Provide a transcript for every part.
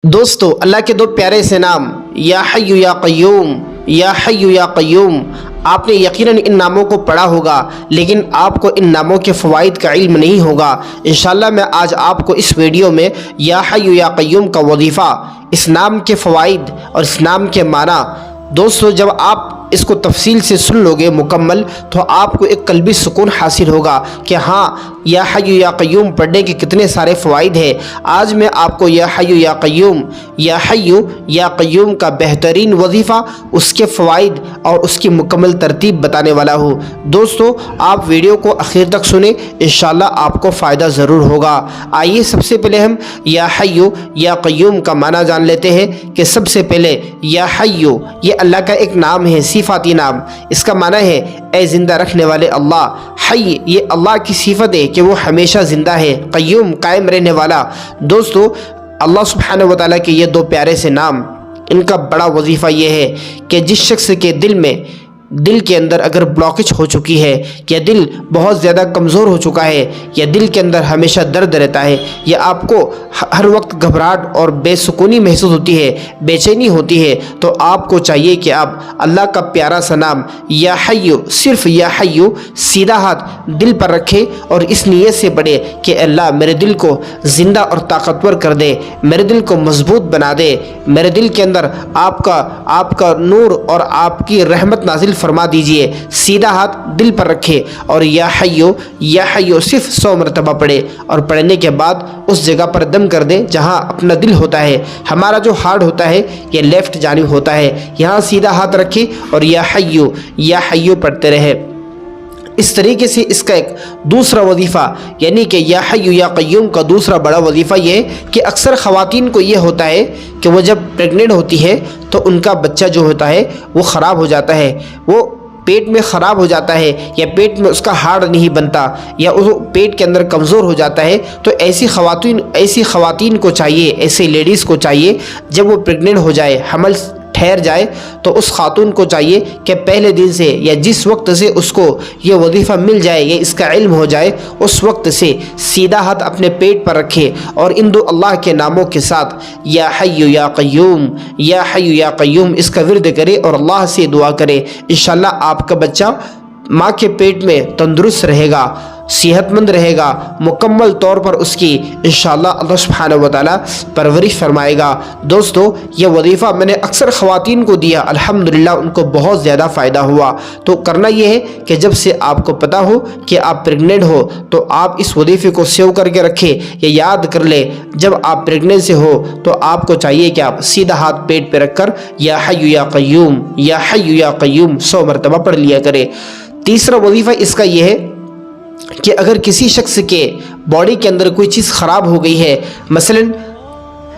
دوستو، اللہ کے دو پیارے سے نام یا حی یا قیوم، یا حی یا قیوم، آپ نے یقیناً ان ناموں کو پڑھا ہوگا، لیکن آپ کو ان ناموں کے فوائد کا علم نہیں ہوگا۔ انشاءاللہ میں آج آپ کو اس ویڈیو میں یا حی یا قیوم کا وظیفہ، اس نام کے فوائد اور اس نام کے معنی، دوستو جب آپ اس کو تفصیل سے سن لو گے مکمل، تو آپ کو ایک قلبی سکون حاصل ہوگا کہ ہاں، یا حی یا قیوم پڑھنے کے کتنے سارے فوائد ہیں۔ آج میں آپ کو یا حی یا قیوم، یا حی یا قیوم کا بہترین وظیفہ، اس کے فوائد اور اس کی مکمل ترتیب بتانے والا ہوں۔ دوستو آپ ویڈیو کو آخر تک سنیں، انشاءاللہ آپ کو فائدہ ضرور ہوگا۔ آئیے سب سے پہلے ہم یا حی یا قیوم کا معنی جان لیتے ہیں کہ سب سے پہلے یا حی یہ اللہ کا ایک نام ہے، صفاتی نام۔ اس کا معنی ہے اے زندہ رکھنے والے اللہ۔ حی یہ اللہ کی صفت ہے کہ وہ ہمیشہ زندہ ہے۔ قیوم قائم رہنے والا۔ دوستو اللہ سبحانہ و تعالیٰ کے یہ دو پیارے سے نام، ان کا بڑا وظیفہ یہ ہے کہ جس شخص کے دل کے اندر اگر بلاکج ہو چکی ہے، یا دل بہت زیادہ کمزور ہو چکا ہے، یا دل کے اندر ہمیشہ درد رہتا ہے، یا آپ کو ہر وقت گھبراہٹ اور بے سکونی محسوس ہوتی ہے، بے چینی ہوتی ہے، تو آپ کو چاہیے کہ آپ اللہ کا پیارا سا نام یا حی، صرف یا حی سیدھا ہاتھ دل پر رکھے اور اس نیت سے پڑھے کہ اللہ میرے دل کو زندہ اور طاقتور کر دے، میرے دل کو مضبوط بنا دے، میرے دل کے اندر آپ کا نور اور آپ کی رحمت نازل فرما دیجئے۔ سیدھا ہاتھ دل پر رکھے اور یا حی صرف 100 مرتبہ پڑھے، اور پڑھنے کے بعد اس جگہ پر دم کر دیں جہاں اپنا دل ہوتا ہے۔ ہمارا جو ہارٹ ہوتا ہے یہ لیفٹ جانب ہوتا ہے، یہاں سیدھا ہاتھ رکھے اور یا حی پڑھتے رہے۔ اس طریقے سے اس کا ایک دوسرا وظیفہ، یعنی کہ یا حی یا قیوم کا دوسرا بڑا وظیفہ یہ ہے کہ اکثر خواتین کو یہ ہوتا ہے کہ وہ جب پریگننٹ ہوتی ہے تو ان کا بچہ جو ہوتا ہے وہ خراب ہو جاتا ہے، وہ پیٹ میں خراب ہو جاتا ہے، یا پیٹ میں اس کا ہارڈ نہیں بنتا، یا وہ پیٹ کے اندر کمزور ہو جاتا ہے۔ تو ایسی خواتین کو چاہیے، ایسی لیڈیز کو چاہیے جب وہ پریگننٹ ہو جائے، حمل ٹھہر جائے، تو اس خاتون کو چاہیے کہ پہلے دن سے یا جس وقت سے اس کو یہ وظیفہ مل جائے یا اس کا علم ہو جائے، اس وقت سے سیدھا ہاتھ اپنے پیٹ پر رکھے اور ان دو اللہ کے ناموں کے ساتھ یا حی یا قیوم، یا حی یا قیوم اس کا ورد کرے اور اللہ سے دعا کرے۔ انشاءاللہ آپ کا بچہ ماں کے پیٹ میں تندرست رہے گا، صحت مند رہے گا، مکمل طور پر اس کی انشاءاللہ اللہ سبحانہ و تعالیٰ پرورش فرمائے گا۔ دوستو یہ وظیفہ میں نے اکثر خواتین کو دیا، الحمدللہ ان کو بہت زیادہ فائدہ ہوا۔ تو کرنا یہ ہے کہ جب سے آپ کو پتہ ہو کہ آپ پریگننٹ ہو تو آپ اس وظیفے کو سیو کر کے رکھیں، یا یاد کر لیں جب آپ پریگننٹ سے ہو تو آپ کو چاہیے کہ آپ سیدھا ہاتھ پیٹ پہ رکھ کر یا حی یا قیوم، یا حی یا قیوم 100 مرتبہ پڑھ لیا کریں۔ تیسرا وظیفہ اس کا یہ ہے کہ اگر کسی شخص کے باڈی کے اندر کوئی چیز خراب ہو گئی ہے، مثلا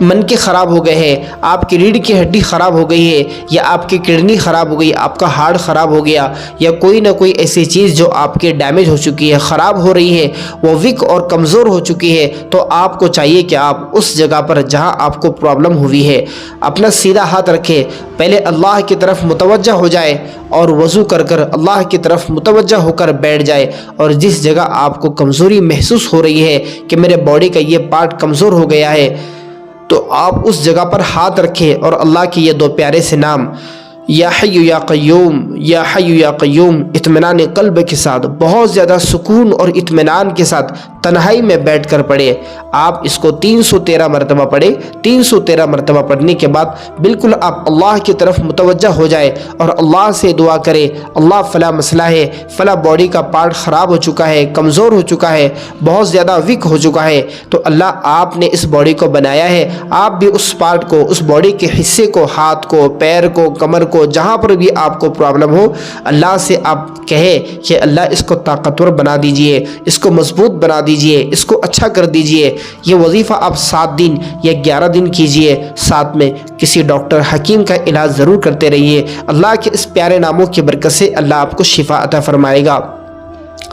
من کے خراب ہو گئے ہیں، آپ کی ریڑھ کی ہڈی خراب ہو گئی ہے، یا آپ کی کڈنی خراب ہو گئی، آپ کا ہارٹ خراب ہو گیا، یا کوئی نہ کوئی ایسی چیز جو آپ کے ڈیمیج ہو چکی ہے، خراب ہو رہی ہے، وہ ویک اور کمزور ہو چکی ہے، تو آپ کو چاہیے کہ آپ اس جگہ پر جہاں آپ کو پرابلم ہوئی ہے اپنا سیدھا ہاتھ رکھے، پہلے اللہ کی طرف متوجہ ہو جائے اور وضو کر اللہ کی طرف متوجہ ہو کر بیٹھ جائے، اور جس جگہ آپ کو کمزوری محسوس ہو رہی ہے کہ میرے باڈی کا یہ پارٹ کمزور ہو گیا ہے، تو آپ اس جگہ پر ہاتھ رکھیں اور اللہ کے یہ دو پیارے سے نام یا حی یا قیوم، یا حی یا قیوم اطمینان قلب کے ساتھ، بہت زیادہ سکون اور اطمینان کے ساتھ تنہائی میں بیٹھ کر پڑھیں۔ آپ اس کو 313 مرتبہ پڑھیں۔ 313 مرتبہ پڑھنے کے بعد بالکل آپ اللہ کی طرف متوجہ ہو جائے اور اللہ سے دعا کرے، اللہ فلاں مسئلہ ہے، فلاں باڈی کا پارٹ خراب ہو چکا ہے، کمزور ہو چکا ہے، بہت زیادہ ویک ہو چکا ہے، تو اللہ آپ نے اس باڈی کو بنایا ہے، آپ بھی اس پارٹ کو، اس باڈی کے حصے کو، ہاتھ کو، پیر کو، کمر کو، جہاں پر بھی آپ کو پرابلم ہو، اللہ سے آپ کہے کہ اللہ اس کو طاقتور بنا دیجئے، اس کو مضبوط بنا دیجئے، اس کو اچھا کر دیجئے۔ یہ وظیفہ آپ 7 دن یا 11 دن کیجئے، ساتھ میں کسی ڈاکٹر حکیم کا علاج ضرور کرتے رہیے۔ اللہ کے اس پیارے ناموں کی برکت سے اللہ آپ کو شفا عطا فرمائے گا۔